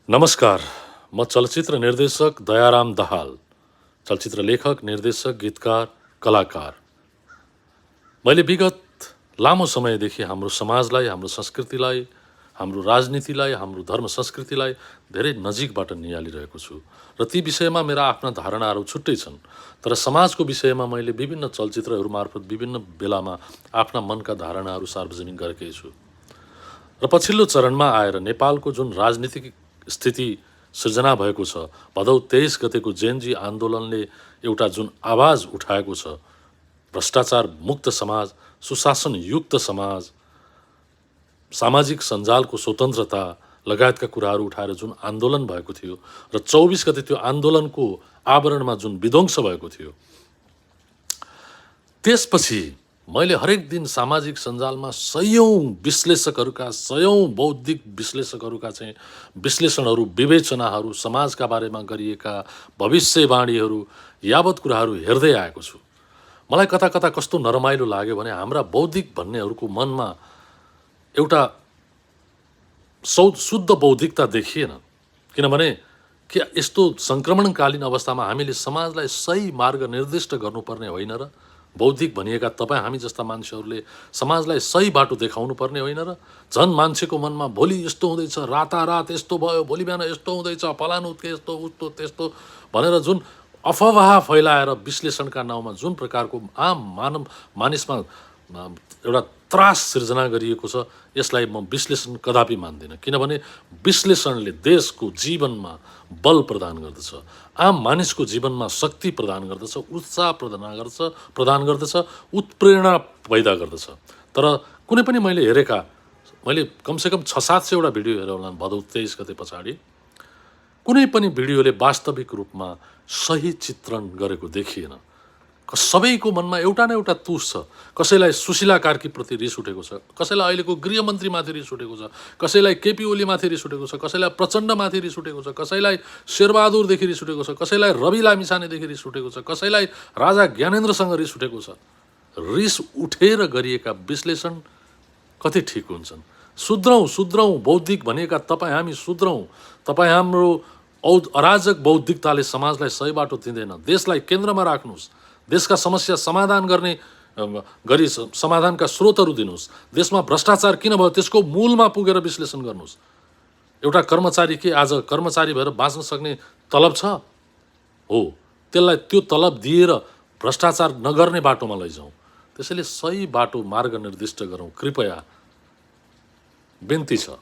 नमस्कार, म चलचित्र निर्देशक दयाराम दाहाल, चलचित्र लेखक, निर्देशक, गीतकार, कलाकार। मैले विगत लामो समयदेखि हाम्रो समाजलाई, हाम्रो संस्कृतिलाई, हाम्रो राजनीतिलाई, हाम्रो धर्म संस्कृतिलाई धेरै नजिकबाट नियालिरहेको छु र ती विषयमा मेरा आफ्ना धारणाहरू छुट्टै छन्। तर समाजको विषयमा मैले विभिन्न चलचित्रहरू मार्फत विभिन्न बेलामा आफ्ना मनका धारणाहरू सार्वजनिक गरेकै छु र पछिल्लो चरणमा आएर नेपालको जुन राजनीतिक स्थिति सृजना भएको छ, भदौ 23 गतेको जेनजी आन्दोलनले एउटा जुन आवाज उठाएको छ, भ्रष्टाचार मुक्त समाज, सुशासन युक्त समाज, सामाजिक सञ्जालको स्वतन्त्रता लगायतका कुराहरू उठाएर जुन आन्दोलन भएको थियो र 24 गते त्यो आन्दोलनको आवरणमा जुन विध्वंस भएको थियो, त्यसपछि मैले हरेक दिन सामाजिक सञ्जालमा सयौं विश्लेषकहरूका, सयौं बौद्धिक विश्लेषकहरूका चाहिँ विश्लेषणहरू, विवेचनाहरू, समाजका बारेमा गरिएका भविष्यवाणीहरू, यावत कुराहरू हेर्दै आएको छु। मलाई कता कता कस्तो नरमाइलो लाग्यो भने हाम्रा बौद्धिक भन्नेहरूको मनमा एउटा शुद्ध बौद्धिकता देखिएन। किनभने के यस्तो सङ्क्रमणकालीन अवस्थामा हामीले समाजलाई सही मार्ग निर्दिष्ट गर्नुपर्ने होइन र? बौद्धिक भनिएका तपाईँ हामी जस्ता मान्छेहरूले समाजलाई सही बाटो देखाउनु पर्ने होइन र? झन् मान्छेको मनमा भोलि यस्तो हुँदैछ, रातारात यस्तो भयो, भोलि बिहान यस्तो हुँदैछ, फलानु यस्तो उस्तो त्यस्तो भनेर जुन अफवाह फैलाएर विश्लेषणका नाउँमा जुन प्रकारको आम मानिसमा एउटा त्रास सिर्जना गरिएको छ, यसलाई म विश्लेषण कदापि मान्दिनँ। किनभने विश्लेषणले देशको जीवनमा बल प्रदान गर्दछ, आम मानिसको जीवनमा शक्ति प्रदान गर्दछ, उत्साह प्रदान गर्दछ, उत्प्रेरणा पैदा गर्दछ। तर कुनै पनि मैले कमसेकम 600-700 भिडियो हेरेँ होला भदौ 23 गते पछाडि, कुनै पनि भिडियोले वास्तविक रूपमा सही चित्रण गरेको देखिएन। सबैको मनमा एउटा न एउटा तुस छ। कसैलाई सुशीला कार्कीप्रति रिस उठेको छ, कसैलाई अहिलेको गृहमन्त्रीमाथि रिस उठेको छ, कसैलाई केपी ओलीमाथि रिस उठेको छ, कसैलाई प्रचण्डमाथि रिस उठेको छ, कसैलाई शेरबहादुरदेखि रिस उठेको छ, कसैलाई रवि लामिछानेदेखि रिस उठेको छ, कसैलाई राजा ज्ञानेन्द्रसँग रिस उठेको छ। रिस उठेर गरिएका विश्लेषण कति ठिक हुन्छन्? सुध्रौँ बौद्धिक भनेका तपाईँ हामी सुध्रौँ। तपाईँ हाम्रो अराजक बौद्धिकताले समाजलाई सही बाटो दिँदैन। देशलाई केन्द्रमा राख्नुहोस्, देशका समस्या समाधान गर्ने गरी समाधानका स्रोतहरू दिनुहोस्। देशमा भ्रष्टाचार किन भयो त्यसको मूलमा पुगेर विश्लेषण गर्नुहोस्। एउटा कर्मचारी के आज कर्मचारी भएर बाँच्न सक्ने तलब छ? हो, त्यसलाई त्यो तलब दिएर भ्रष्टाचार नगर्ने बाटोमा लैजाउँ। त्यसैले सही बाटो मार्ग निर्दिष्ट गरौँ, कृपया बिन्ती छ।